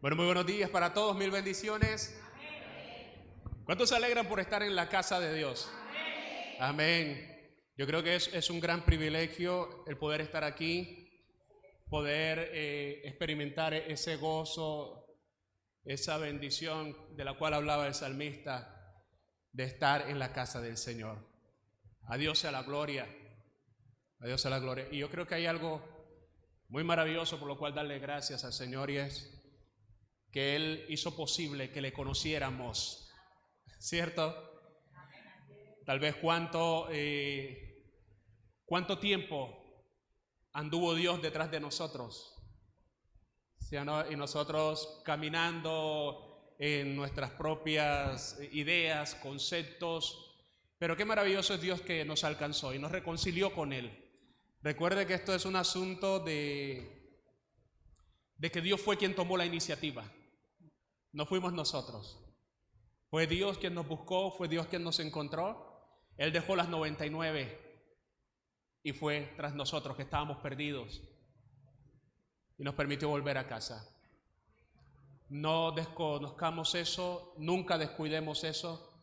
Bueno, muy buenos días para todos, mil bendiciones. ¿Cuántos se alegran por estar en la casa de Dios? Amén. Yo creo que es un gran privilegio el poder estar aquí, poder experimentar ese gozo, esa bendición de la cual hablaba el salmista, de estar en la casa del Señor. A Dios sea la gloria, a Dios sea la gloria. Y yo creo que hay algo muy maravilloso por lo cual darle gracias al Señor, y es que Él hizo posible que le conociéramos, ¿cierto? Tal vez cuánto tiempo anduvo Dios detrás de nosotros, ¿sí o no? Y nosotros caminando en nuestras propias ideas, conceptos, pero qué maravilloso es Dios que nos alcanzó y nos reconcilió con Él. Recuerde que esto es un asunto de que Dios fue quien tomó la iniciativa. No fuimos nosotros. Fue Dios quien nos buscó, fue Dios quien nos encontró. Él dejó las 99 y fue tras nosotros que estábamos perdidos y nos permitió volver a casa. No desconozcamos eso, nunca descuidemos eso.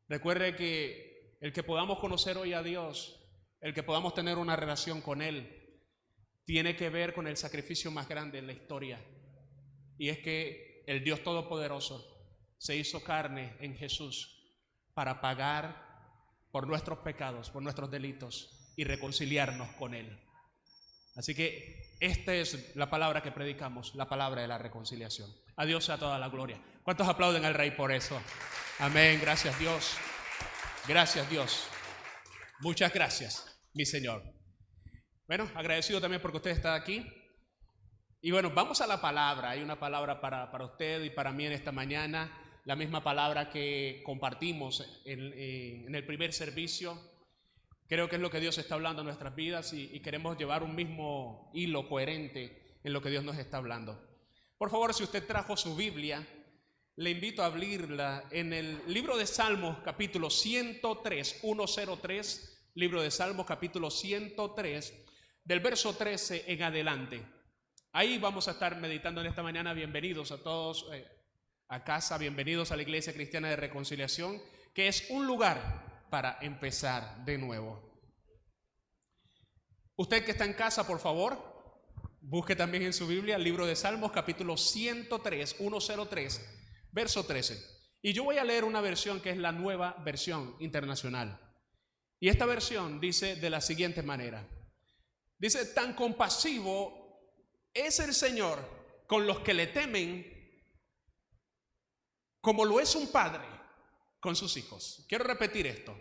Recuerde que el que podamos conocer hoy a Dios, el que podamos tener una relación con Él, tiene que ver con el sacrificio más grande en la historia. Y es que el Dios Todopoderoso se hizo carne en Jesús para pagar por nuestros pecados, por nuestros delitos y reconciliarnos con Él. Así que esta es la palabra que predicamos, la palabra de la reconciliación. A Dios sea toda la gloria. ¿Cuántos aplauden al Rey por eso? Amén, gracias Dios. Gracias Dios. Muchas gracias, mi Señor. Bueno, agradecido también porque usted está aquí. Y bueno, vamos a la palabra. Hay una palabra para usted y para mí en esta mañana, la misma palabra que compartimos en el primer servicio. Creo que es lo que Dios está hablando en nuestras vidas y queremos llevar un mismo hilo coherente en lo que Dios nos está hablando. Por favor, si usted trajo su Biblia, le invito a abrirla en el libro de Salmos, capítulo 103, 103, libro de Salmos, capítulo 103, del verso 13 en adelante. Ahí vamos a estar meditando en esta mañana. Bienvenidos a todos a casa, bienvenidos a la Iglesia Cristiana de Reconciliación, que es un lugar para empezar de nuevo. Usted que está en casa, por favor, busque también en su Biblia el libro de Salmos, capítulo 103, 103, verso 13. Y yo voy a leer una versión que es la Nueva Versión Internacional. Y esta versión dice de la siguiente manera. Dice: tan compasivo es el Señor con los que le temen, como lo es un padre con sus hijos. Quiero repetir esto.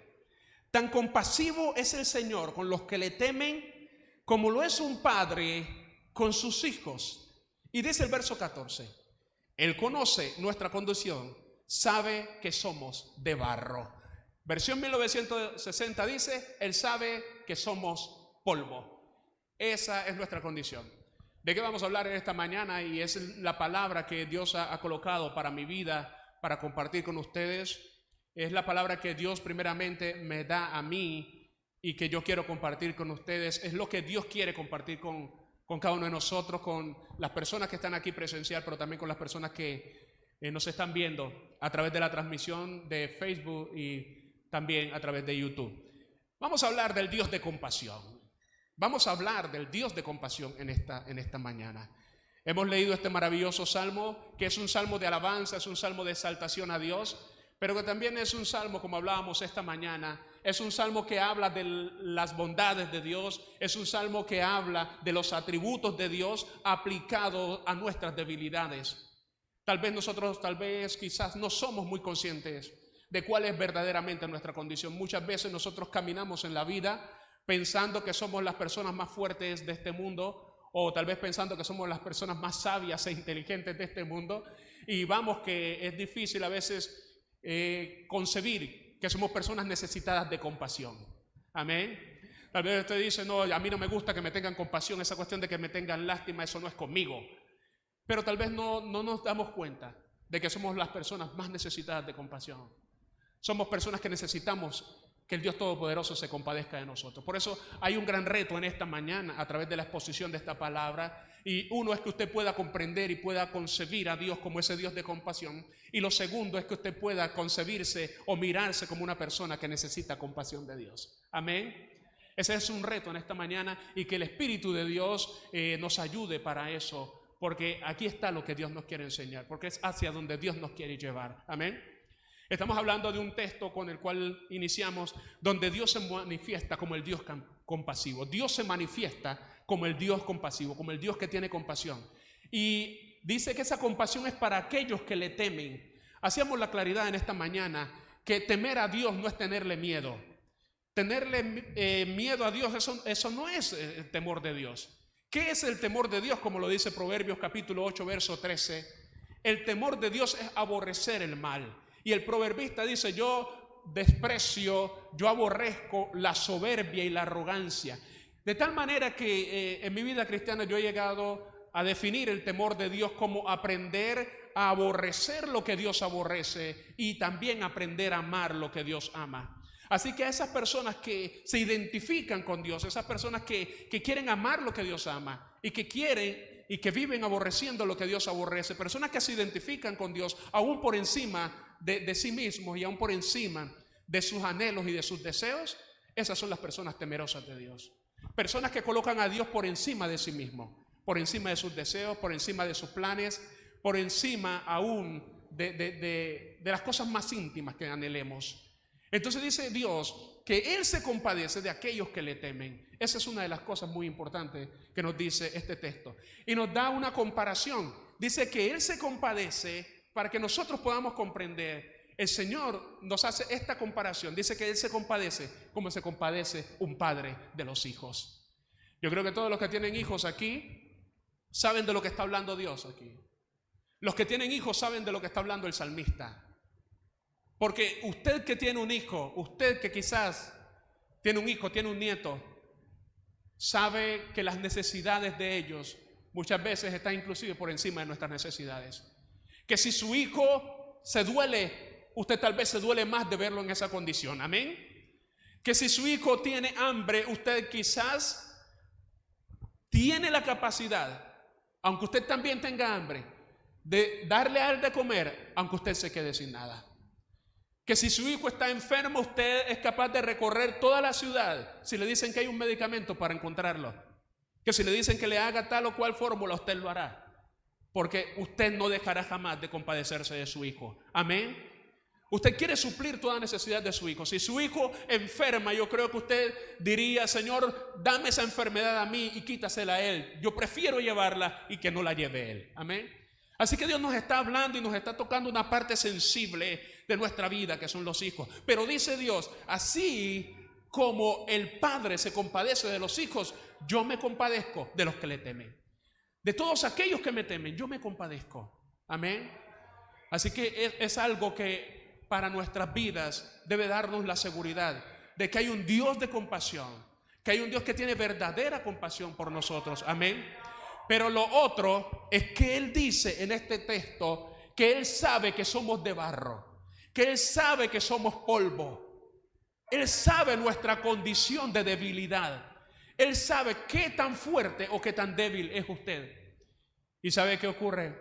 Tan compasivo es el Señor con los que le temen, como lo es un padre con sus hijos. Y dice el verso 14: Él conoce nuestra condición, sabe que somos de barro. Versión 1960 dice: Él sabe que somos polvo. Esa es nuestra condición. ¿De qué vamos a hablar en esta mañana? Y es la palabra que Dios ha colocado para mi vida, para compartir con ustedes. Es la palabra que Dios primeramente me da a mí y que yo quiero compartir con ustedes. Es lo que Dios quiere compartir con cada uno de nosotros, con las personas que están aquí presencial, pero también con las personas que nos están viendo a través de la transmisión de Facebook y también a través de YouTube. Vamos a hablar del Dios de compasión. Vamos a hablar del Dios de compasión en esta mañana. Hemos leído este maravilloso salmo, que es un salmo de alabanza, es un salmo de exaltación a Dios, pero que también es un salmo, como hablábamos esta mañana, es un salmo que habla de las bondades de Dios, es un salmo que habla de los atributos de Dios aplicados a nuestras debilidades. Tal vez quizás no somos muy conscientes de cuál es verdaderamente nuestra condición. Muchas veces nosotros caminamos en la vida pensando que somos las personas más fuertes de este mundo, o tal vez pensando que somos las personas más sabias e inteligentes de este mundo, y vamos que es difícil a veces concebir que somos personas necesitadas de compasión. Amén. Tal vez usted dice: no, a mí no me gusta que me tengan compasión, esa cuestión de que me tengan lástima, eso no es conmigo. Pero tal vez no nos damos cuenta de que somos las personas más necesitadas de compasión. Somos personas que necesitamos que el Dios Todopoderoso se compadezca de nosotros. Por eso hay un gran reto en esta mañana a través de la exposición de esta palabra, Y uno es que usted pueda comprender y pueda concebir a Dios como ese Dios de compasión. Y lo segundo es que usted pueda concebirse o mirarse como una persona que necesita compasión de Dios. Amén. Ese es un reto en esta mañana, y que el Espíritu de Dios nos ayude para eso, porque aquí está lo que Dios nos quiere enseñar, porque es hacia donde Dios nos quiere llevar. Amén. Estamos hablando de un texto con el cual iniciamos, donde Dios se manifiesta como el Dios compasivo. Dios se manifiesta como el Dios compasivo, como el Dios que tiene compasión. Y dice que esa compasión es para aquellos que le temen. Hacíamos la claridad en esta mañana que temer a Dios no es tenerle miedo. Tenerle miedo a Dios, eso no es el temor de Dios. ¿Qué es el temor de Dios? Como lo dice Proverbios capítulo 8, verso 13. El temor de Dios es aborrecer el mal. Y el proverbista dice: yo desprecio, yo aborrezco la soberbia y la arrogancia. De tal manera que en mi vida cristiana yo he llegado a definir el temor de Dios como aprender a aborrecer lo que Dios aborrece y también aprender a amar lo que Dios ama. Así que a esas personas que se identifican con Dios, esas personas que quieren amar lo que Dios ama y que quieren y que viven aborreciendo lo que Dios aborrece, personas que se identifican con Dios aún por encima de sí mismos y aún por encima de sus anhelos y de sus deseos, esas son las personas temerosas de Dios. Personas que colocan a Dios por encima de sí mismos, por encima de sus deseos, por encima de sus planes, por encima aún de las cosas más íntimas que anhelemos. Entonces dice Dios que Él se compadece de aquellos que le temen. Esa es una de las cosas muy importantes que nos dice este texto. Y nos da una comparación. Dice que Él se compadece para que nosotros podamos comprender. El Señor nos hace esta comparación. Dice que Él se compadece como se compadece un padre de los hijos. Yo creo que todos los que tienen hijos aquí saben de lo que está hablando Dios aquí. Los que tienen hijos saben de lo que está hablando el salmista. Porque usted que tiene un hijo, usted que quizás tiene un hijo, tiene un nieto, sabe que las necesidades de ellos muchas veces están inclusive por encima de nuestras necesidades. Que si su hijo se duele, usted tal vez se duele más de verlo en esa condición. Amén. Que si su hijo tiene hambre, usted quizás tiene la capacidad, aunque usted también tenga hambre, de darle a él de comer, aunque usted se quede sin nada. Que si su hijo está enfermo, usted es capaz de recorrer toda la ciudad si le dicen que hay un medicamento para encontrarlo. Que si le dicen que le haga tal o cual fórmula, usted lo hará. Porque usted no dejará jamás de compadecerse de su hijo. Amén. Usted quiere suplir toda necesidad de su hijo. Si su hijo enferma, yo creo que usted diría: Señor, dame esa enfermedad a mí y quítasela a él. Yo prefiero llevarla y que no la lleve él. Amén. Así que Dios nos está hablando y nos está tocando una parte sensible de nuestra vida, que son los hijos. Pero dice Dios: así como el padre se compadece de los hijos, yo me compadezco de los que le temen. De todos aquellos que me temen, yo me compadezco. Amén. Así que es algo que para nuestras vidas debe darnos la seguridad de que hay un Dios de compasión, que hay un Dios que tiene verdadera compasión por nosotros. Amén. Pero lo otro es que Él dice en este texto que Él sabe que somos de barro, que Él sabe que somos polvo. Él sabe nuestra condición de debilidad. Él sabe qué tan fuerte o qué tan débil es usted. ¿Y sabe qué ocurre?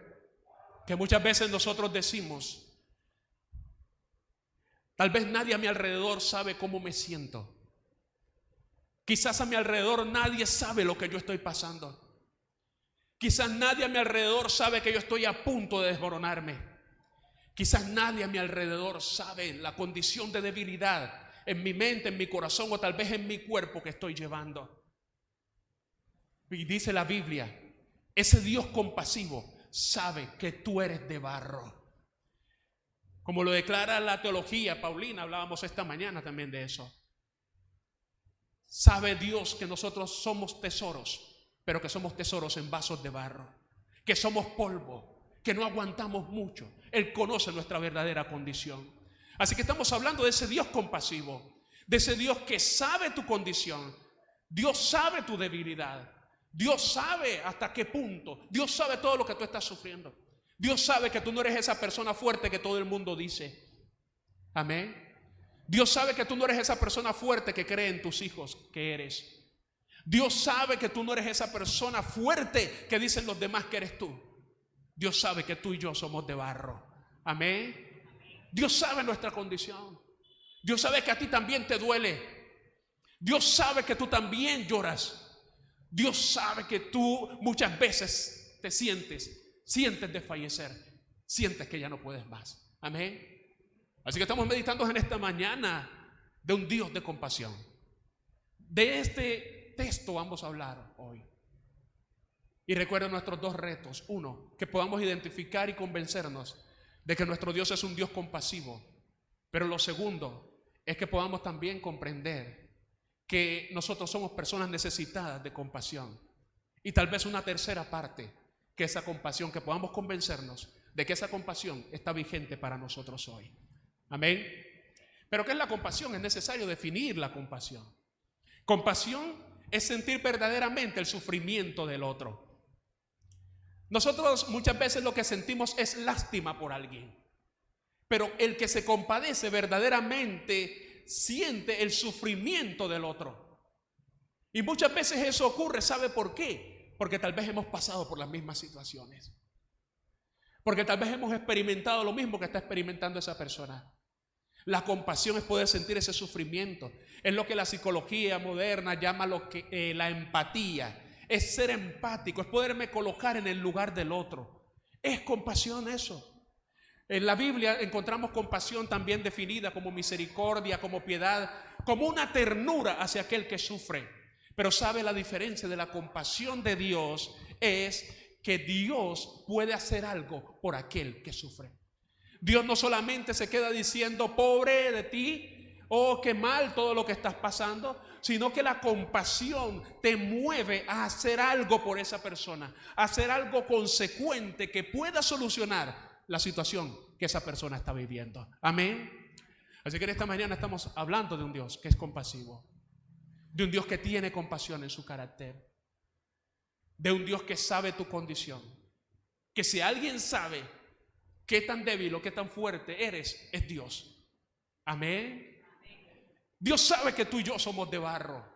Que muchas veces nosotros decimos: tal vez nadie a mi alrededor sabe cómo me siento. Quizás a mi alrededor nadie sabe lo que yo estoy pasando. Quizás nadie a mi alrededor sabe que yo estoy a punto de desmoronarme. Quizás nadie a mi alrededor sabe la condición de debilidad en mi mente, en mi corazón o tal vez en mi cuerpo que estoy llevando. Y dice la Biblia: ese Dios compasivo sabe que tú eres de barro. Como lo declara la teología paulina, hablábamos esta mañana también de eso. Sabe Dios que nosotros somos tesoros, pero que somos tesoros en vasos de barro, que somos polvo, que no aguantamos mucho. Él conoce nuestra verdadera condición. Así que estamos hablando de ese Dios compasivo, de ese Dios que sabe tu condición. Dios sabe tu debilidad. Dios sabe hasta qué punto. Dios sabe todo lo que tú estás sufriendo. Dios sabe que tú no eres esa persona fuerte que todo el mundo dice. Amén. Dios sabe que tú no eres esa persona fuerte que cree en tus hijos que eres. Dios sabe que tú no eres esa persona fuerte que dicen los demás que eres tú. Dios sabe que tú y yo somos de barro. Amén. Dios sabe nuestra condición. Dios sabe que a ti también te duele. Dios sabe que tú también lloras. Dios sabe que tú muchas veces te sientes desfallecer, sientes que ya no puedes más. Amén. Así que estamos meditando en esta mañana de un Dios de compasión. De este texto vamos a hablar hoy. Y recuerda nuestros dos retos. Uno, que podamos identificar y convencernos de que nuestro Dios es un Dios compasivo. Pero lo segundo es que podamos también comprender que nosotros somos personas necesitadas de compasión. Y tal vez una tercera parte, que esa compasión, que podamos convencernos de que esa compasión está vigente para nosotros hoy. Amén. Pero ¿qué es la compasión? Es necesario definir la compasión. Compasión es sentir verdaderamente el sufrimiento del otro. Nosotros muchas veces lo que sentimos es lástima por alguien, pero el que se compadece verdaderamente siente el sufrimiento del otro. Y muchas veces eso ocurre, ¿sabe por qué? Porque tal vez hemos pasado por las mismas situaciones, porque tal vez hemos experimentado lo mismo que está experimentando esa persona. La compasión es poder sentir ese sufrimiento. Es lo que la psicología moderna llama la empatía. Es ser empático, es poderme colocar en el lugar del otro. Es compasión eso. En la Biblia encontramos compasión también definida como misericordia, como piedad, como una ternura hacia aquel que sufre. Pero ¿sabe la diferencia de la compasión de Dios? Es que Dios puede hacer algo por aquel que sufre. Dios no solamente se queda diciendo pobre de ti, oh qué mal todo lo que estás pasando, sino que la compasión te mueve a hacer algo por esa persona, a hacer algo consecuente que pueda solucionar la situación que esa persona está viviendo. Amén. Así que en esta mañana estamos hablando de un Dios que es compasivo, de un Dios que tiene compasión en su carácter, de un Dios que sabe tu condición, que si alguien sabe qué tan débil o qué tan fuerte eres, es Dios. Amén. Dios sabe que tú y yo somos de barro.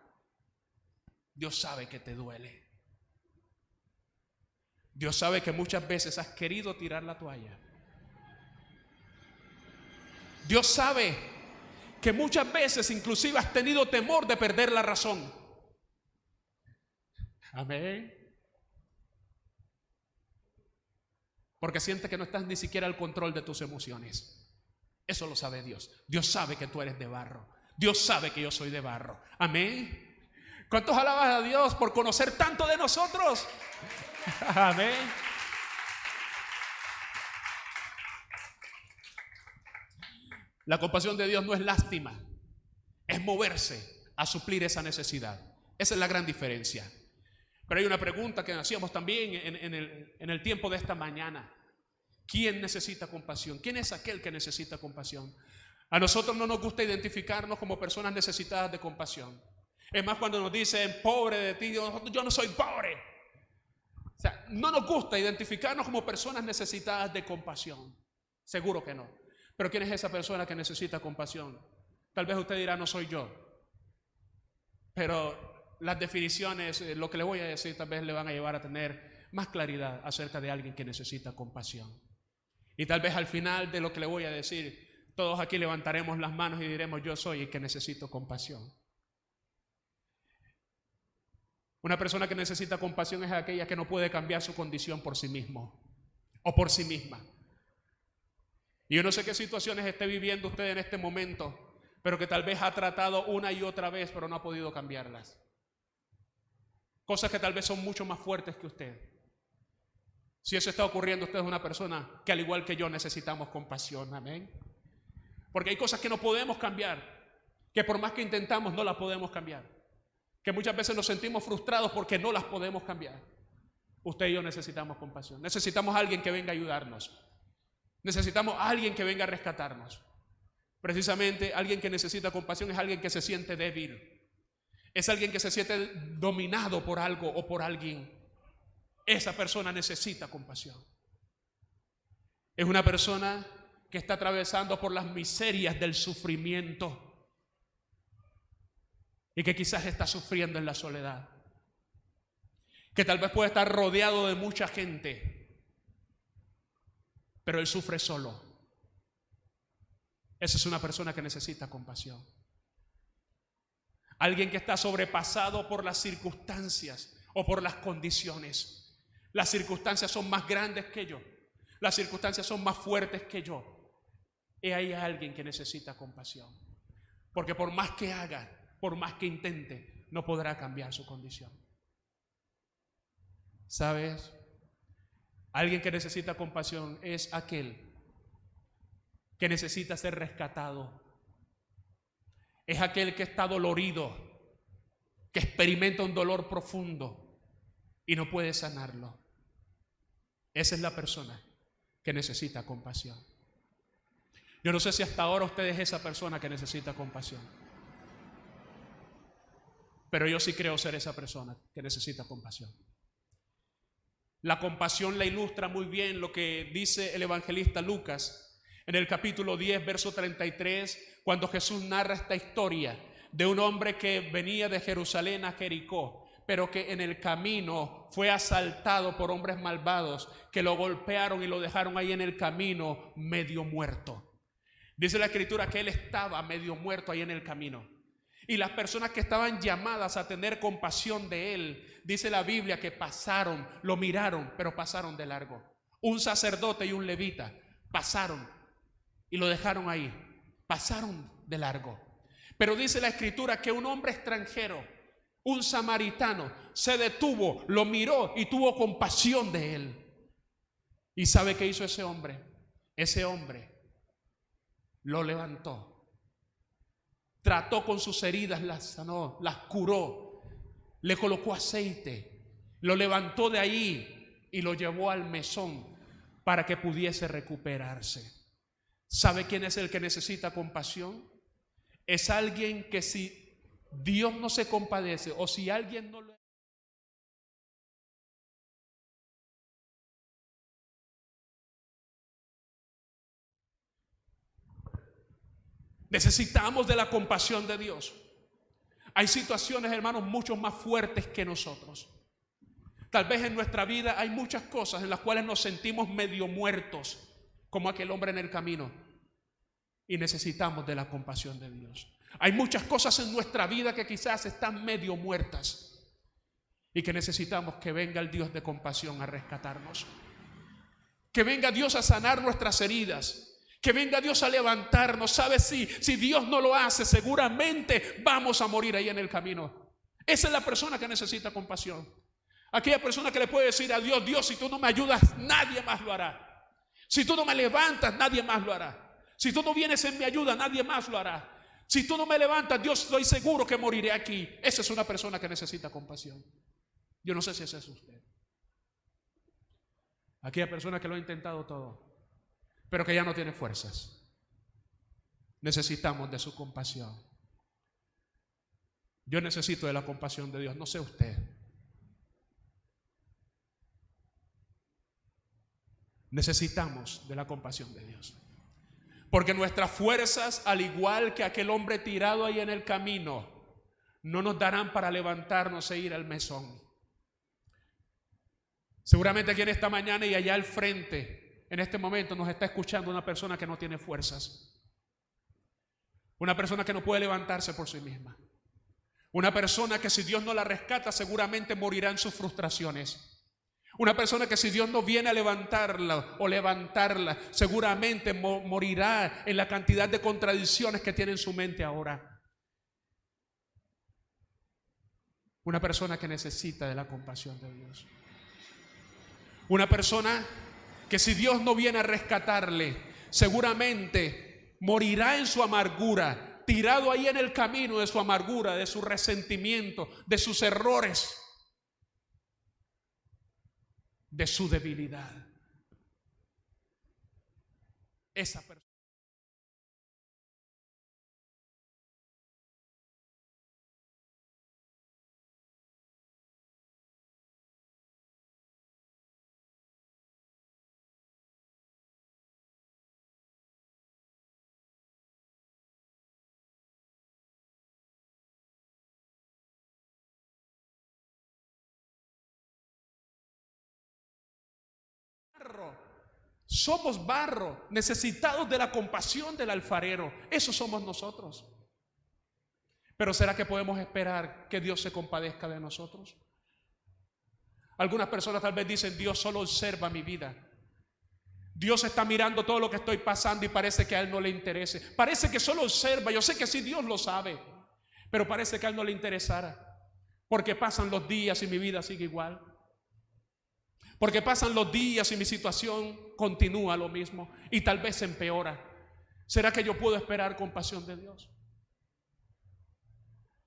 Dios sabe que te duele. Dios sabe que muchas veces has querido tirar la toalla. Dios sabe que muchas veces inclusive has tenido temor de perder la razón. Amén. Porque sientes que no estás ni siquiera al control de tus emociones. Eso lo sabe Dios. Dios sabe que tú eres de barro. Dios sabe que yo soy de barro. Amén. ¿Cuántos alaban a Dios por conocer tanto de nosotros? Amén. La compasión de Dios no es lástima, es moverse a suplir esa necesidad. Esa es la gran diferencia. Pero hay una pregunta que hacíamos también en el tiempo de esta mañana. ¿Quién necesita compasión? ¿Quién es aquel que necesita compasión? A nosotros no nos gusta identificarnos como personas necesitadas de compasión. Es más, cuando nos dicen pobre de ti, yo no soy pobre. O sea, no nos gusta identificarnos como personas necesitadas de compasión. Seguro que no. Pero ¿quién es esa persona que necesita compasión? Tal vez usted dirá, no soy yo. Pero las definiciones, lo que le voy a decir, tal vez le van a llevar a tener más claridad acerca de alguien que necesita compasión. Y tal vez al final de lo que le voy a decir, todos aquí levantaremos las manos y diremos, yo soy el que necesito compasión. Una persona que necesita compasión es aquella que no puede cambiar su condición por sí mismo o por sí misma. Y yo no sé qué situaciones esté viviendo usted en este momento, pero que tal vez ha tratado una y otra vez, pero no ha podido cambiarlas. Cosas que tal vez son mucho más fuertes que usted. Si eso está ocurriendo, usted es una persona que al igual que yo necesitamos compasión. Amén. Porque hay cosas que no podemos cambiar, que por más que intentamos no las podemos cambiar, que muchas veces nos sentimos frustrados porque no las podemos cambiar. Usted y yo necesitamos compasión. Necesitamos a alguien que venga a ayudarnos. Necesitamos a alguien que venga a rescatarnos. Precisamente alguien que necesita compasión es alguien que se siente débil. Es alguien que se siente dominado por algo o por alguien. Esa persona necesita compasión. Es una persona que está atravesando por las miserias del sufrimiento y que quizás está sufriendo en la soledad. que tal vez puede estar rodeado de mucha gente, pero él sufre solo. Esa es una persona que necesita compasión. Alguien que está sobrepasado por las circunstancias o por las condiciones. Las circunstancias son más grandes que yo. Las circunstancias son más fuertes que yo. Y hay alguien que necesita compasión. Porque por más que haga, por más que intente, no podrá cambiar su condición. ¿Sabes? Alguien que necesita compasión es aquel que necesita ser rescatado. Es aquel que está dolorido, que experimenta un dolor profundo y no puede sanarlo. Esa es la persona que necesita compasión. Yo no sé si hasta ahora usted es esa persona que necesita compasión, pero yo sí creo ser esa persona que necesita compasión. La compasión la ilustra muy bien lo que dice el evangelista Lucas en el capítulo 10, verso 33, cuando Jesús narra esta historia de un hombre que venía de Jerusalén a Jericó, pero que en el camino fue asaltado por hombres malvados que lo golpearon y lo dejaron ahí en el camino medio muerto. Dice la escritura que él estaba medio muerto ahí en el camino. Y las personas que estaban llamadas a tener compasión de él, dice la Biblia que pasaron, lo miraron, pero pasaron de largo. Un sacerdote y un levita pasaron y lo dejaron ahí, pasaron de largo. Pero dice la escritura que un hombre extranjero, un samaritano, se detuvo, lo miró y tuvo compasión de él. ¿Y sabe qué hizo ese hombre? Ese hombre lo levantó. Trató con sus heridas, las sanó, las curó, le colocó aceite, lo levantó de ahí y lo llevó al mesón para que pudiese recuperarse. ¿Sabe quién es el que necesita compasión? Es alguien que si Dios no se compadece o si alguien no lo... Necesitamos de la compasión de Dios. Hay situaciones, hermanos, mucho más fuertes que nosotros. Tal vez en nuestra vida hay muchas cosas en las cuales nos sentimos medio muertos, como aquel hombre en el camino, y necesitamos de la compasión de Dios. Hay muchas cosas en nuestra vida que quizás están medio muertas y que necesitamos que venga el Dios de compasión a rescatarnos, que venga Dios a sanar nuestras heridas, que venga Dios a levantarnos. ¿Sabes? Si Dios no lo hace, seguramente vamos a morir ahí en el camino. Esa es la persona que necesita compasión. Aquella persona que le puede decir a Dios: Dios, si tú no me ayudas, nadie más lo hará. Si tú no me levantas, nadie más lo hará. Si tú no vienes en mi ayuda, nadie más lo hará. Si tú no me levantas, Dios, estoy seguro que moriré aquí. Esa es una persona que necesita compasión. Yo no sé si ese es usted. Aquella persona que lo ha intentado todo, pero que ya no tiene fuerzas. Necesitamos de su compasión. Yo necesito de la compasión de Dios, no sé usted. Necesitamos de la compasión de Dios. Porque nuestras fuerzas, al igual que aquel hombre tirado ahí en el camino, no nos darán para levantarnos e ir al mesón. Seguramente aquí en esta mañana y allá al frente, en este momento nos está escuchando una persona que no tiene fuerzas. Una persona que no puede levantarse por sí misma. Una persona que si Dios no la rescata seguramente morirá en sus frustraciones. Una persona que si Dios no viene a levantarla o levantarla, seguramente morirá en la cantidad de contradicciones que tiene en su mente ahora. Una persona que necesita de la compasión de Dios. Una persona que si Dios no viene a rescatarle, seguramente morirá en su amargura, tirado ahí en el camino de su amargura, de su resentimiento, de sus errores, de su debilidad. Esa persona. Somos barro, necesitados de la compasión del alfarero. Eso somos nosotros. Pero ¿será que podemos esperar que Dios se compadezca de nosotros? Algunas personas tal vez dicen: Dios solo observa mi vida. Dios está mirando todo lo que estoy pasando y parece que a Él no le interese. Parece que solo observa. Yo sé que sí, Dios lo sabe, pero parece que a Él no le interesara. Porque pasan los días y mi vida sigue igual. Porque pasan los días y mi situación continúa lo mismo y tal vez empeora. ¿Será que yo puedo esperar compasión de Dios?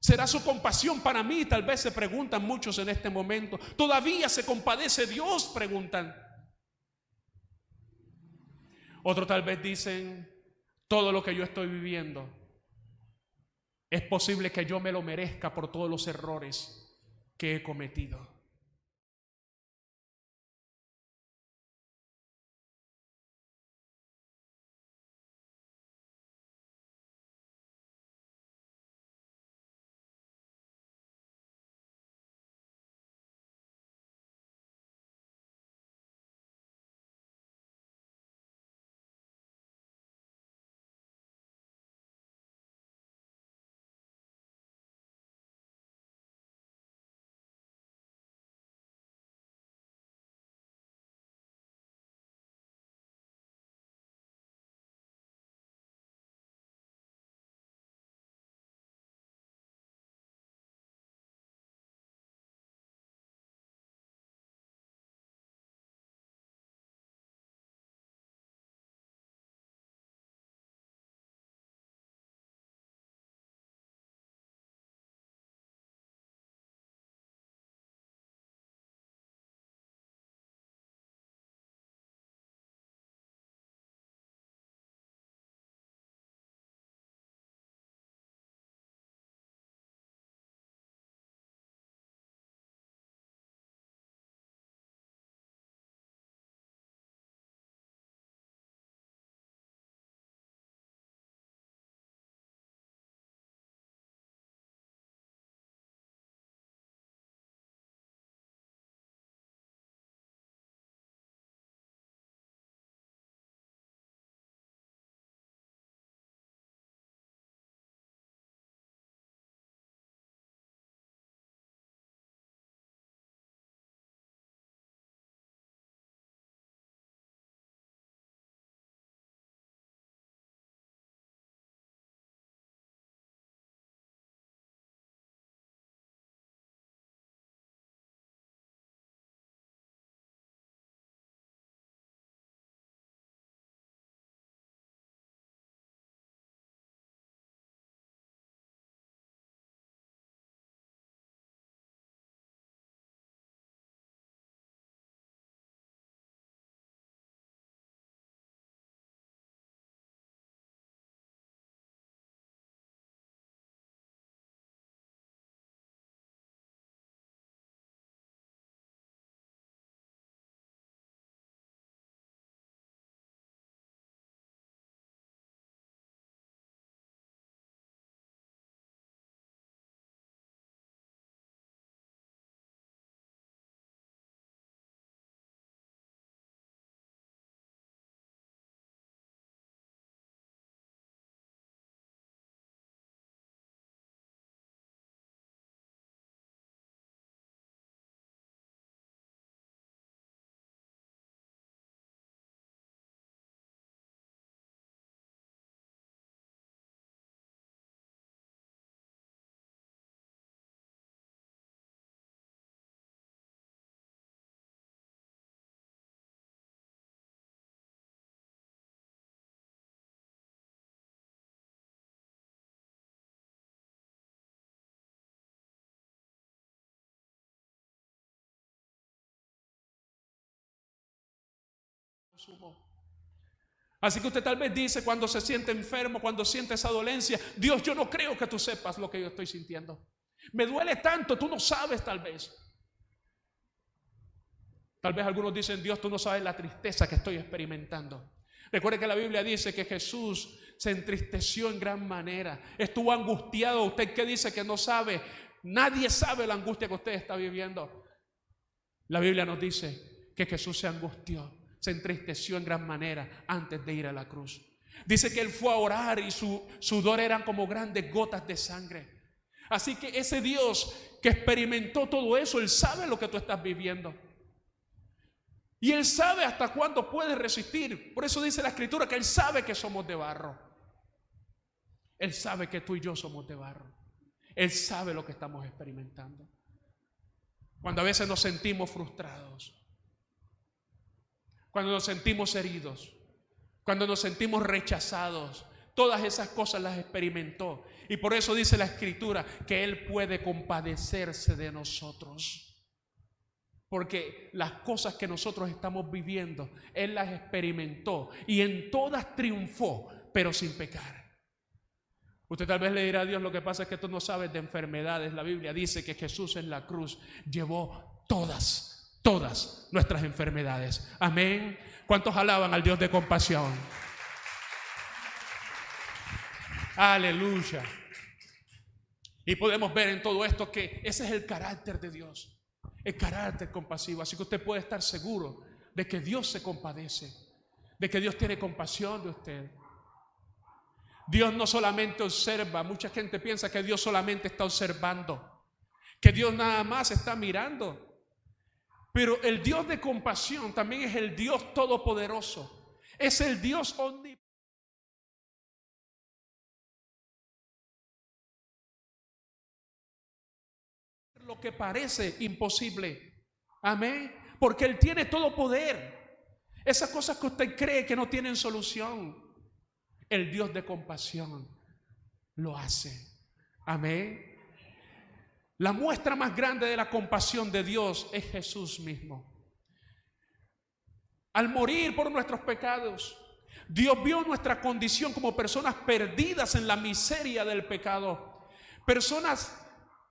¿Será su compasión para mí? Tal vez se preguntan muchos en este momento. ¿Todavía se compadece Dios?, preguntan. Otros tal vez dicen: todo lo que yo estoy viviendo es posible que yo me lo merezca por todos los errores que he cometido. Así que usted tal vez dice, cuando se siente enfermo, cuando siente esa dolencia: Dios, yo no creo que tú sepas lo que yo estoy sintiendo. Me duele tanto, tú no sabes tal vez. Tal vez algunos dicen: Dios, tú no sabes la tristeza que estoy experimentando. Recuerde que la Biblia dice que Jesús se entristeció en gran manera, estuvo angustiado. Usted que dice que no sabe, nadie sabe la angustia que usted está viviendo. La Biblia nos dice que Jesús se angustió, se entristeció en gran manera antes de ir a la cruz. Dice que Él fue a orar y su sudor eran como grandes gotas de sangre. Así que ese Dios que experimentó todo eso, Él sabe lo que tú estás viviendo. Y Él sabe hasta cuándo puedes resistir. Por eso dice la Escritura que Él sabe que somos de barro. Él sabe que tú y yo somos de barro. Él sabe lo que estamos experimentando. Cuando a veces nos sentimos frustrados, cuando nos sentimos heridos, cuando nos sentimos rechazados, todas esas cosas las experimentó. Y por eso dice la Escritura que Él puede compadecerse de nosotros. Porque las cosas que nosotros estamos viviendo, Él las experimentó y en todas triunfó, pero sin pecar. Usted tal vez le dirá a Dios: lo que pasa es que tú no sabes de enfermedades. La Biblia dice que Jesús en la cruz llevó todas nuestras enfermedades. Amén. ¿Cuántos alaban al Dios de compasión? Aleluya. Y podemos ver en todo esto que ese es el carácter de Dios. El carácter compasivo. Así que usted puede estar seguro de que Dios se compadece, de que Dios tiene compasión de usted. Dios no solamente observa. Mucha gente piensa que Dios solamente está observando, que Dios nada más está mirando. Pero el Dios de compasión también es el Dios todopoderoso. Es el Dios omnipotente. Lo que parece imposible. Amén. Porque Él tiene todo poder. Esas cosas que usted cree que no tienen solución, el Dios de compasión lo hace. Amén. La muestra más grande de la compasión de Dios es Jesús mismo. Al morir por nuestros pecados, Dios vio nuestra condición como personas perdidas en la miseria del pecado, personas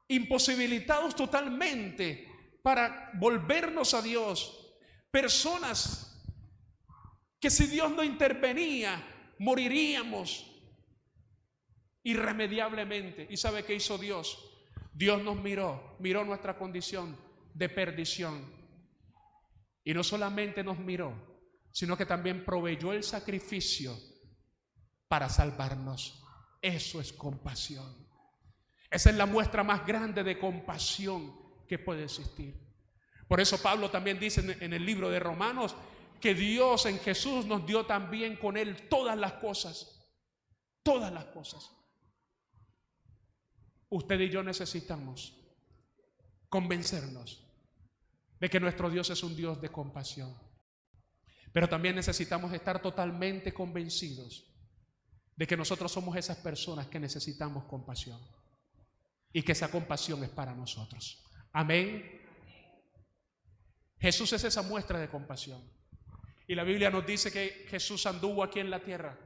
imposibilitados totalmente para volvernos a Dios, personas que si Dios no intervenía moriríamos irremediablemente. ¿Y sabe qué hizo Dios? Dios nos miró nuestra condición de perdición, y no solamente nos miró, sino que también proveyó el sacrificio para salvarnos. Eso es compasión. Esa es la muestra más grande de compasión que puede existir. Por eso Pablo también dice en el libro de Romanos que Dios en Jesús nos dio también con Él todas las cosas. Todas las cosas. Usted y yo necesitamos convencernos de que nuestro Dios es un Dios de compasión. Pero también necesitamos estar totalmente convencidos de que nosotros somos esas personas que necesitamos compasión. Y que esa compasión es para nosotros. Amén. Jesús es esa muestra de compasión. Y la Biblia nos dice que Jesús anduvo aquí en la tierra.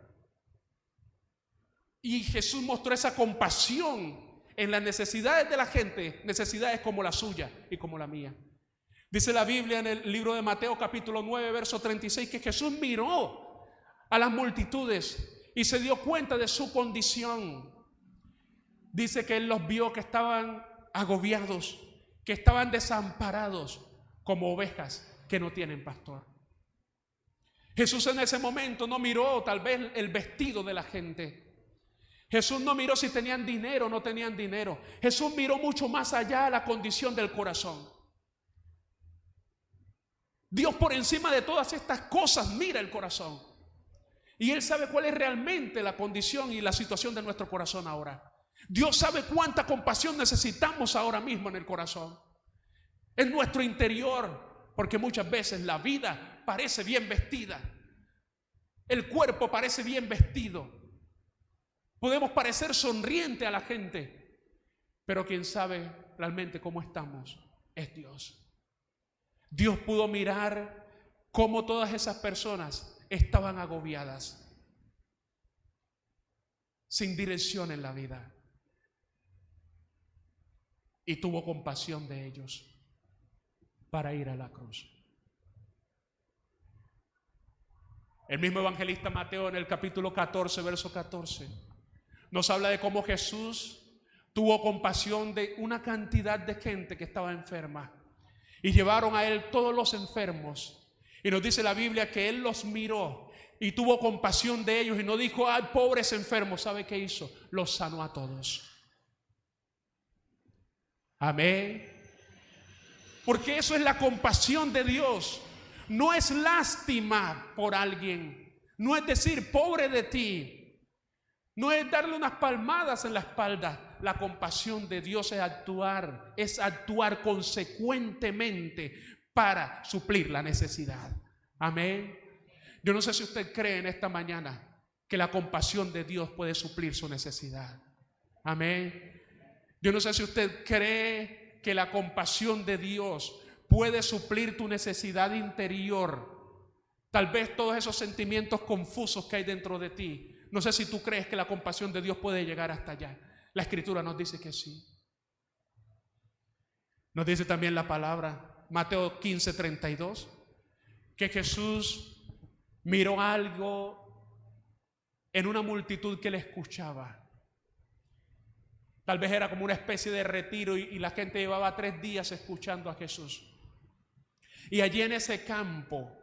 Y Jesús mostró esa compasión en las necesidades de la gente, necesidades como la suya y como la mía. Dice la Biblia en el libro de Mateo capítulo 9, verso 36, que Jesús miró a las multitudes y se dio cuenta de su condición. Dice que Él los vio que estaban agobiados, que estaban desamparados como ovejas que no tienen pastor. Jesús en ese momento no miró tal vez el vestido de la gente. Jesús no miró si tenían dinero o no tenían dinero. Jesús miró mucho más allá la condición del corazón. Dios por encima de todas estas cosas mira el corazón. Y Él sabe cuál es realmente la condición y la situación de nuestro corazón ahora. Dios sabe cuánta compasión necesitamos ahora mismo en el corazón, en nuestro interior, porque muchas veces la vida parece bien vestida, el cuerpo parece bien vestido, podemos parecer sonriente a la gente, pero quien sabe realmente cómo estamos es Dios. Dios pudo mirar cómo todas esas personas estaban agobiadas, sin dirección en la vida. Y tuvo compasión de ellos para ir a la cruz. El mismo evangelista Mateo en el capítulo 14, verso 14, nos habla de cómo Jesús tuvo compasión de una cantidad de gente que estaba enferma. Y llevaron a Él todos los enfermos. Y nos dice la Biblia que Él los miró y tuvo compasión de ellos y no dijo, ay, pobres enfermos. ¿Sabe qué hizo? Los sanó a todos. Amén. Porque eso es la compasión de Dios. No es lástima por alguien. No es decir, pobre de ti. No es darle unas palmadas en la espalda. La compasión de Dios es actuar consecuentemente para suplir la necesidad. Amén. Yo no sé si usted cree en esta mañana que la compasión de Dios puede suplir su necesidad. Amén. Yo no sé si usted cree que la compasión de Dios puede suplir tu necesidad interior. Tal vez todos esos sentimientos confusos que hay dentro de ti. No sé si tú crees que la compasión de Dios puede llegar hasta allá. La Escritura nos dice que sí. Nos dice también la palabra, Mateo 15:32, que Jesús miró algo en una multitud que le escuchaba. Tal vez era como una especie de retiro y la gente llevaba 3 días escuchando a Jesús. Y allí en ese campo,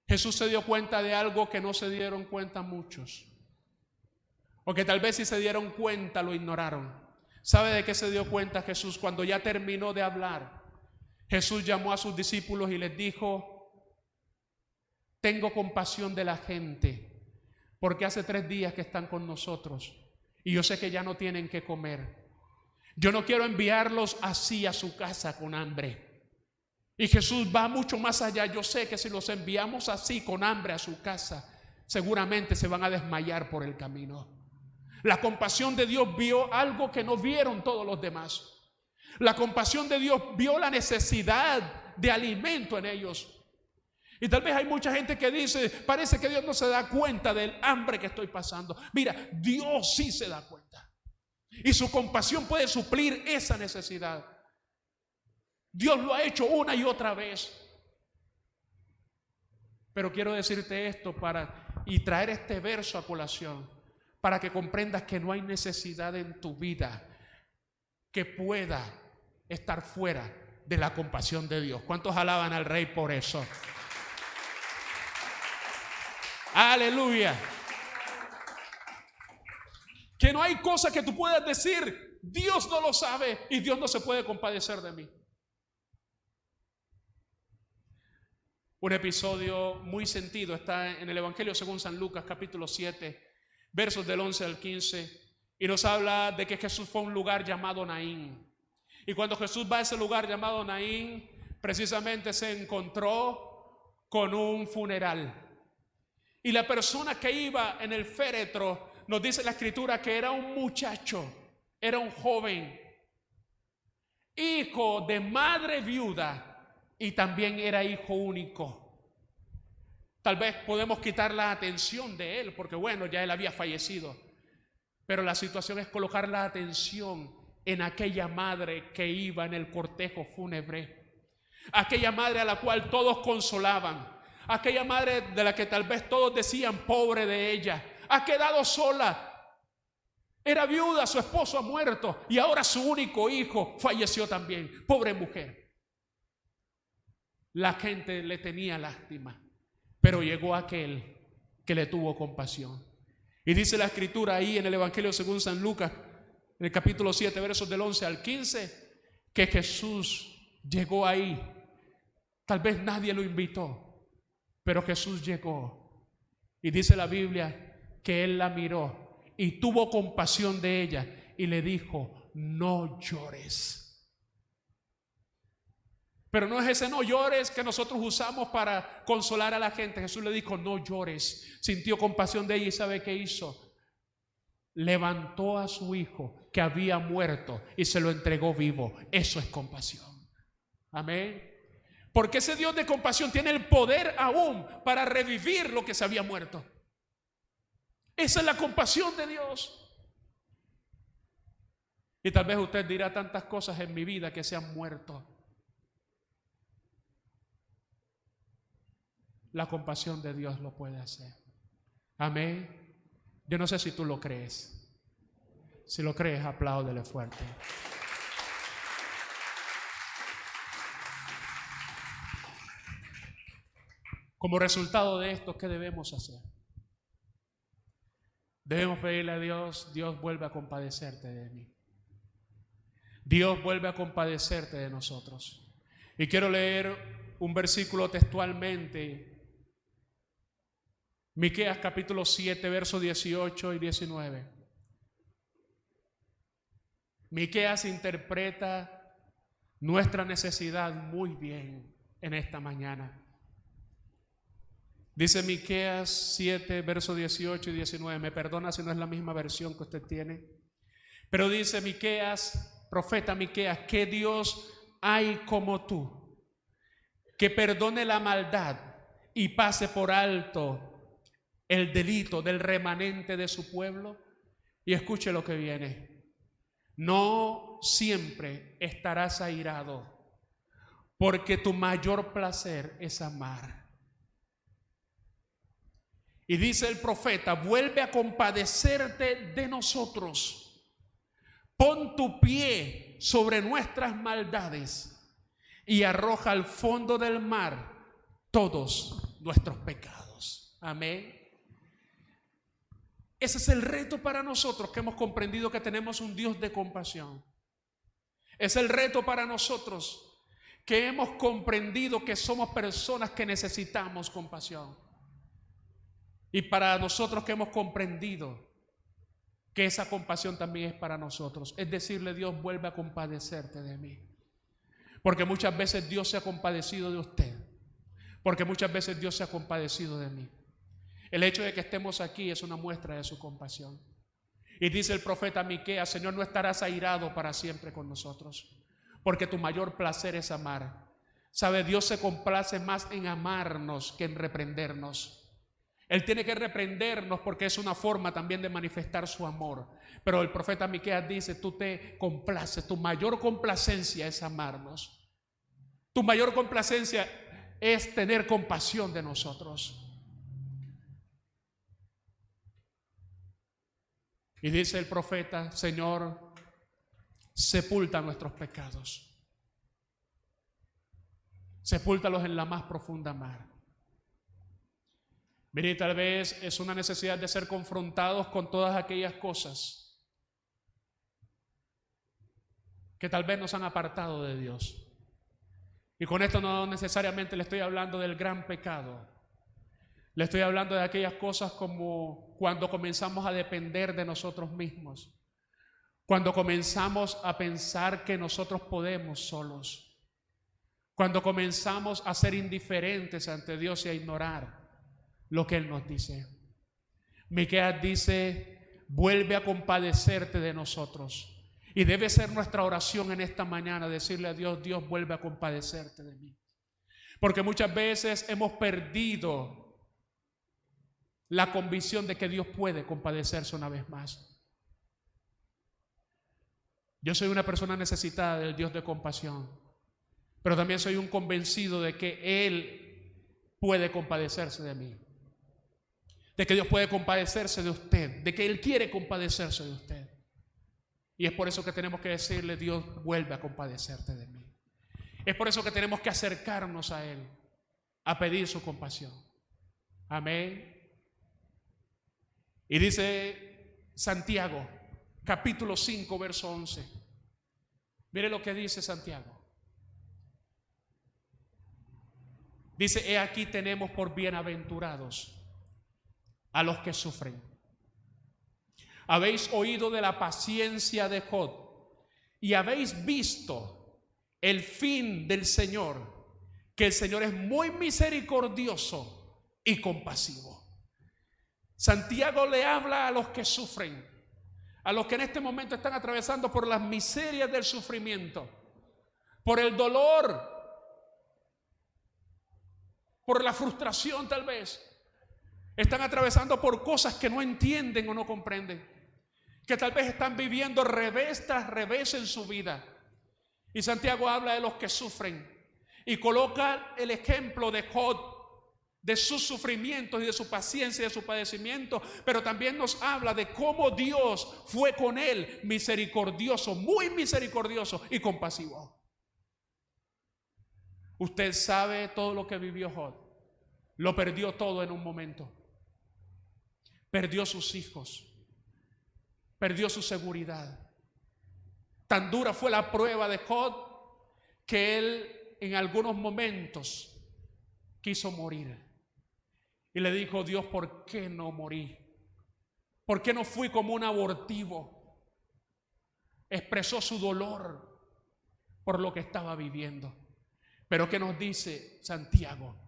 Jesús se dio cuenta de algo que no se dieron cuenta muchos. O que tal vez si se dieron cuenta lo ignoraron. ¿Sabe de qué se dio cuenta Jesús? Cuando ya terminó de hablar, Jesús llamó a sus discípulos y les dijo, tengo compasión de la gente, porque hace 3 días que están con nosotros y yo sé que ya no tienen que comer. Yo no quiero enviarlos así a su casa con hambre. Y Jesús va mucho más allá. Yo sé que si los enviamos así con hambre a su casa, seguramente se van a desmayar por el camino. La compasión de Dios vio algo que no vieron todos los demás. La compasión de Dios vio la necesidad de alimento en ellos. Y tal vez hay mucha gente que dice, parece que Dios no se da cuenta del hambre que estoy pasando. Mira, Dios sí se da cuenta. Y su compasión puede suplir esa necesidad. Dios lo ha hecho una y otra vez. Pero quiero decirte esto y traer este verso a colación, para que comprendas que no hay necesidad en tu vida que pueda estar fuera de la compasión de Dios. ¿Cuántos alaban al Rey por eso? Aleluya. Que no hay cosa que tú puedas decir, Dios no lo sabe y Dios no se puede compadecer de mí. Un episodio muy sentido está en el Evangelio según San Lucas, capítulo 7, versos del 11 al 15, y nos habla de que Jesús fue a un lugar llamado Naín. Y cuando Jesús va a ese lugar llamado Naín, precisamente se encontró con un funeral. Y la persona que iba en el féretro, nos dice la Escritura que era un muchacho, era un joven, hijo de madre viuda, y también era hijo único. Tal vez podemos quitar la atención de él, porque bueno, ya él había fallecido. Pero la situación es colocar la atención en aquella madre que iba en el cortejo fúnebre. Aquella madre a la cual todos consolaban. Aquella madre de la que tal vez todos decían, pobre de ella, ha quedado sola. Era viuda, su esposo ha muerto y ahora su único hijo falleció también. Pobre mujer. La gente le tenía lástima, pero llegó aquel que le tuvo compasión. Y dice la Escritura ahí en el Evangelio según San Lucas, en el capítulo 7, versos del 11 al 15, que Jesús llegó ahí. Tal vez nadie lo invitó, pero Jesús llegó. Y dice la Biblia que Él la miró y tuvo compasión de ella y le dijo, no llores. Pero no es ese no llores que nosotros usamos para consolar a la gente. Jesús le dijo, no llores. Sintió compasión de ella y ¿sabe qué hizo? Levantó a su hijo que había muerto y se lo entregó vivo. Eso es compasión. Amén. Porque ese Dios de compasión tiene el poder aún para revivir lo que se había muerto. Esa es la compasión de Dios. Y tal vez usted dirá, tantas cosas en mi vida que se han muerto. La compasión de Dios lo puede hacer. Amén. Yo no sé si tú lo crees. Si lo crees, apláudele fuerte. Como resultado de esto, ¿qué debemos hacer? Debemos pedirle a Dios: Dios, vuelve a compadecerte de mí. Dios, vuelve a compadecerte de nosotros. Y quiero leer un versículo textualmente. Miqueas capítulo 7, versos 18 y 19. Miqueas interpreta nuestra necesidad muy bien en esta mañana. Dice Miqueas 7, versos 18 y 19. Me perdona si no es la misma versión que usted tiene. Pero dice Miqueas, profeta Miqueas: ¿qué Dios hay como tú, que perdone la maldad y pase por alto el delito del remanente de su pueblo? Y escuche lo que viene: no siempre estarás airado, porque tu mayor placer es amar. Y dice el profeta: vuelve a compadecerte de nosotros, pon tu pie sobre nuestras maldades y arroja al fondo del mar todos nuestros pecados. Amén. Ese es el reto para nosotros, que hemos comprendido que tenemos un Dios de compasión. Es el reto para nosotros, que hemos comprendido que somos personas que necesitamos compasión. Y para nosotros que hemos comprendido que esa compasión también es para nosotros, es decirle: Dios, vuelve a compadecerte de mí. Porque muchas veces Dios se ha compadecido de usted. Porque muchas veces Dios se ha compadecido de mí. El hecho de que estemos aquí es una muestra de su compasión. Y dice el profeta Miqueas: Señor, no estarás airado para siempre con nosotros, porque tu mayor placer es amar. Sabe, Dios se complace más en amarnos que en reprendernos. Él tiene que reprendernos porque es una forma también de manifestar su amor. Pero el profeta Miqueas dice: tú te complaces, tu mayor complacencia es amarnos. Tu mayor complacencia es tener compasión de nosotros. Y dice el profeta: Señor, sepulta nuestros pecados. Sepúltalos en la más profunda mar. Mire, tal vez es una necesidad de ser confrontados con todas aquellas cosas que tal vez nos han apartado de Dios. Y con esto no necesariamente le estoy hablando del gran pecado. Le estoy hablando de aquellas cosas como cuando comenzamos a depender de nosotros mismos, cuando comenzamos a pensar que nosotros podemos solos, cuando comenzamos a ser indiferentes ante Dios y a ignorar lo que Él nos dice. Miqueas dice: vuelve a compadecerte de nosotros. Y debe ser nuestra oración en esta mañana, decirle a Dios: Dios, vuelve a compadecerte de mí. Porque muchas veces hemos perdido la convicción de que Dios puede compadecerse una vez más. Yo soy una persona necesitada del Dios de compasión, pero también soy un convencido de que Él puede compadecerse de mí, de que Dios puede compadecerse de usted, de que Él quiere compadecerse de usted. Y es por eso que tenemos que decirle: Dios, vuelve a compadecerte de mí. Es por eso que tenemos que acercarnos a Él, a pedir su compasión. Amén. Y dice Santiago, capítulo 5, verso 11. Mire lo que dice Santiago. Dice: he aquí tenemos por bienaventurados a los que sufren. Habéis oído de la paciencia de Job y habéis visto el fin del Señor, que el Señor es muy misericordioso y compasivo. Santiago le habla a los que sufren, a los que en este momento están atravesando por las miserias del sufrimiento, por el dolor, por la frustración tal vez. Están atravesando por cosas que no entienden o no comprenden, que tal vez están viviendo revés tras revés en su vida. Y Santiago habla de los que sufren y coloca el ejemplo de Job, de sus sufrimientos y de su paciencia y de su padecimiento, pero también nos habla de cómo Dios fue con él misericordioso, muy misericordioso y compasivo. Usted sabe todo lo que vivió Job. Lo perdió todo en un momento. Perdió sus hijos, perdió su seguridad. Tan dura fue la prueba de Job que él en algunos momentos quiso morir. Y le dijo: Dios, ¿por qué no morí? ¿Por qué no fui como un abortivo? Expresó su dolor por lo que estaba viviendo. Pero ¿qué nos dice Santiago?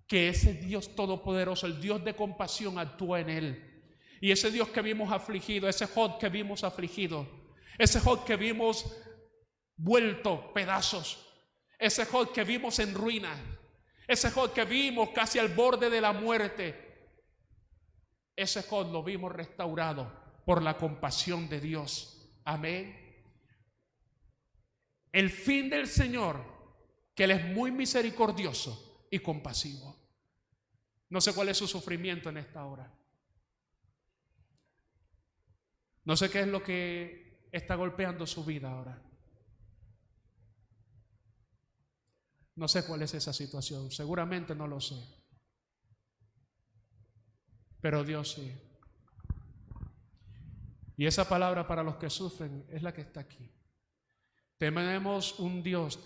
Que ese Dios todopoderoso, el Dios de compasión, actúa en él. Y ese Dios que vimos afligido, ese Job que vimos afligido, ese Job que vimos vuelto pedazos, ese Job que vimos en ruina, ese Job que vimos casi al borde de la muerte, ese Job lo vimos restaurado por la compasión de Dios. Amén. El fin del Señor, que Él es muy misericordioso y compasivo. No sé cuál es su sufrimiento en esta hora. No sé qué es lo que está golpeando su vida ahora. No sé cuál es esa situación. Seguramente no lo sé. Pero Dios sí. Y esa palabra para los que sufren es la que está aquí. Tenemos un Dios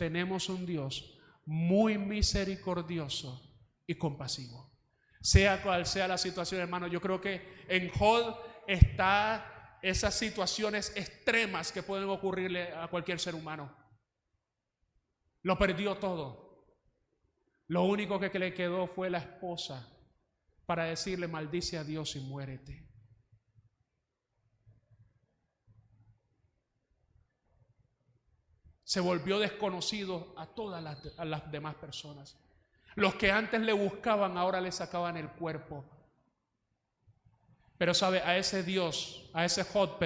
muy misericordioso y compasivo. Sea cual sea la situación, hermano, yo creo que en Job está esas situaciones extremas que pueden ocurrirle a cualquier ser humano. Lo perdió todo. Lo único que le quedó fue la esposa para decirle: maldice a Dios y muérete. Se volvió desconocido a todas las demás personas. Los que antes le buscaban ahora le sacaban el cuerpo. Pero sabe, a ese Dios, a ese Job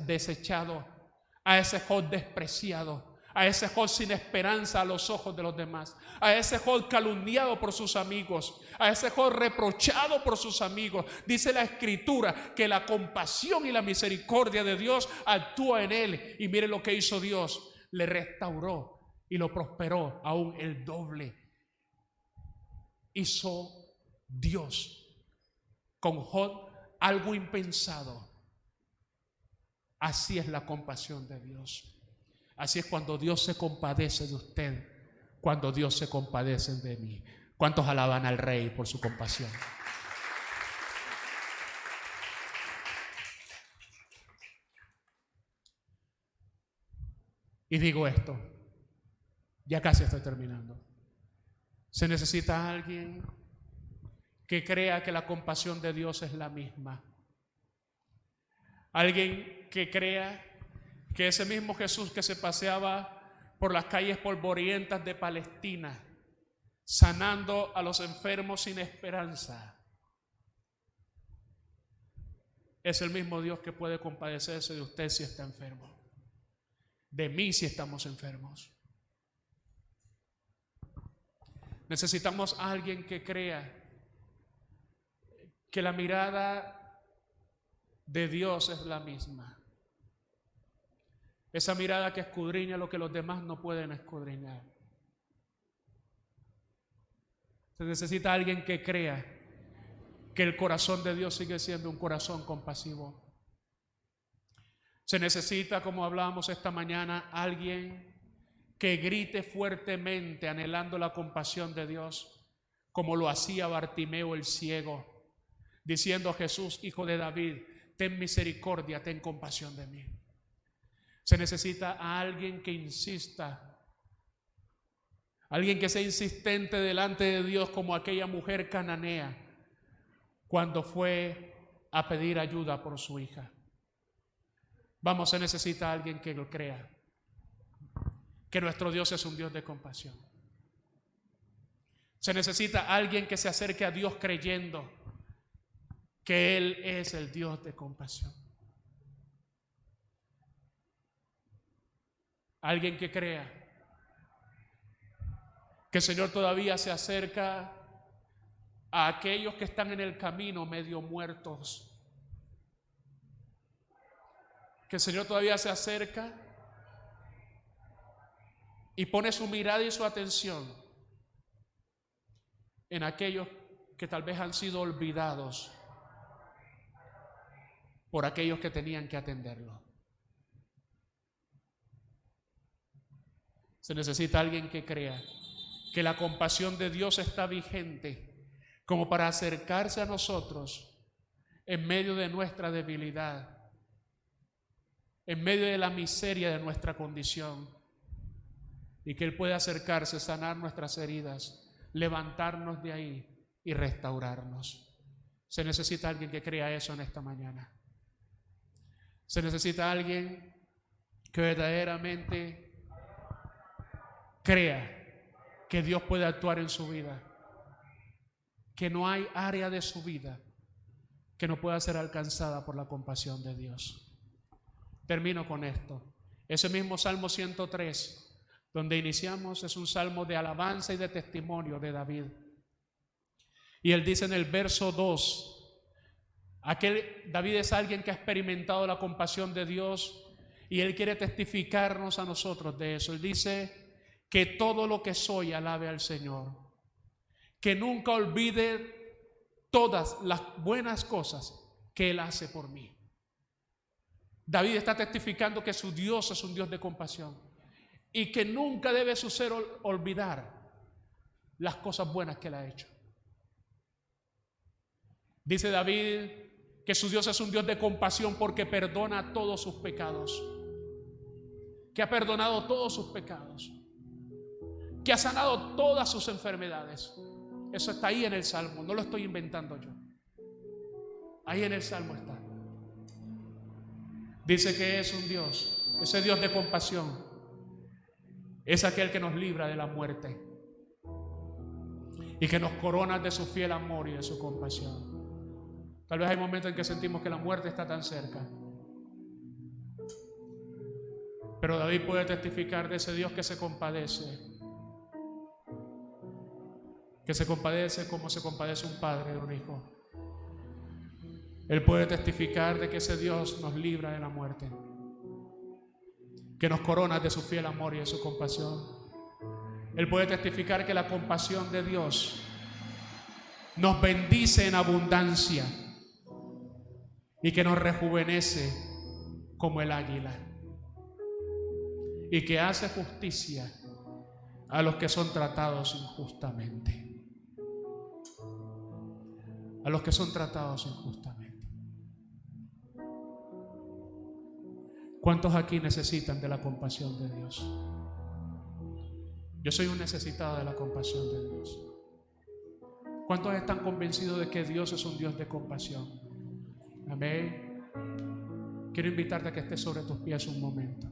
desechado, a ese Job despreciado, a ese Job sin esperanza a los ojos de los demás, a ese Job calumniado por sus amigos, a ese Job reprochado por sus amigos, dice la Escritura que la compasión y la misericordia de Dios actúa en él. Y mire lo que hizo Dios: le restauró y lo prosperó aún el doble. Hizo Dios con Job algo impensado. Así es la compasión de Dios. Así es cuando Dios se compadece de usted, cuando Dios se compadece de mí. ¿Cuántos alaban al Rey por su compasión? Y digo esto, ya casi estoy terminando. Se necesita alguien que crea que la compasión de Dios es la misma. Alguien que crea que ese mismo Jesús que se paseaba por las calles polvorientas de Palestina, sanando a los enfermos sin esperanza, es el mismo Dios que puede compadecerse de usted si está enfermo, de mí si estamos enfermos. Necesitamos a alguien que crea que la mirada de Dios es la misma. Esa mirada que escudriña lo que los demás no pueden escudriñar. Se necesita alguien que crea que el corazón de Dios sigue siendo un corazón compasivo. Se necesita, como hablábamos esta mañana, alguien que grite fuertemente anhelando la compasión de Dios, como lo hacía Bartimeo el ciego, diciendo: Jesús, hijo de David, ten misericordia, ten compasión de mí. Se necesita a alguien que insista, alguien que sea insistente delante de Dios, como aquella mujer cananea cuando fue a pedir ayuda por su hija. Vamos, se necesita a alguien que lo crea, que nuestro Dios es un Dios de compasión. Se necesita a alguien que se acerque a Dios creyendo que Él es el Dios de compasión. Alguien que crea que el Señor todavía se acerca a aquellos que están en el camino medio muertos. Que el Señor todavía se acerca y pone su mirada y su atención en aquellos que tal vez han sido olvidados por aquellos que tenían que atenderlo. Se necesita alguien que crea que la compasión de Dios está vigente como para acercarse a nosotros en medio de nuestra debilidad, en medio de la miseria de nuestra condición, y que Él puede acercarse, sanar nuestras heridas, levantarnos de ahí y restaurarnos. Se necesita alguien que crea eso en esta mañana. Se necesita alguien que verdaderamente crea que Dios puede actuar en su vida, que no hay área de su vida que no pueda ser alcanzada por la compasión de Dios. Termino con esto. Ese mismo Salmo 103, donde iniciamos, es un salmo de alabanza y de testimonio de David. Y él dice en el verso 2, David es alguien que ha experimentado la compasión de Dios y él quiere testificarnos a nosotros de eso. Él dice que todo lo que soy alabe al Señor, que nunca olvide todas las buenas cosas que Él hace por mí. David está testificando que su Dios es un Dios de compasión y que nunca debe su ser olvidar las cosas buenas que Él ha hecho. Dice David que su Dios es un Dios de compasión porque perdona todos sus pecados, que ha perdonado todos sus pecados, que ha sanado todas sus enfermedades. Eso está ahí en el Salmo, no lo estoy inventando yo. Ahí en el Salmo está. Dice que es un Dios, ese Dios de compasión, es aquel que nos libra de la muerte y que nos corona de su fiel amor y de su compasión. Tal vez hay momentos en que sentimos que la muerte está tan cerca, pero David puede testificar de ese Dios que se compadece como se compadece un padre de un hijo. Él puede testificar de que ese Dios nos libra de la muerte, que nos corona de su fiel amor y de su compasión. Él puede testificar que la compasión de Dios nos bendice en abundancia y que nos rejuvenece como el águila y que hace justicia a los que son tratados injustamente. A los que son tratados injustamente. ¿Cuántos aquí necesitan de la compasión de Dios? Yo soy un necesitado de la compasión de Dios. ¿Cuántos están convencidos de que Dios es un Dios de compasión? Amén. Quiero invitarte a que estés sobre tus pies un momento.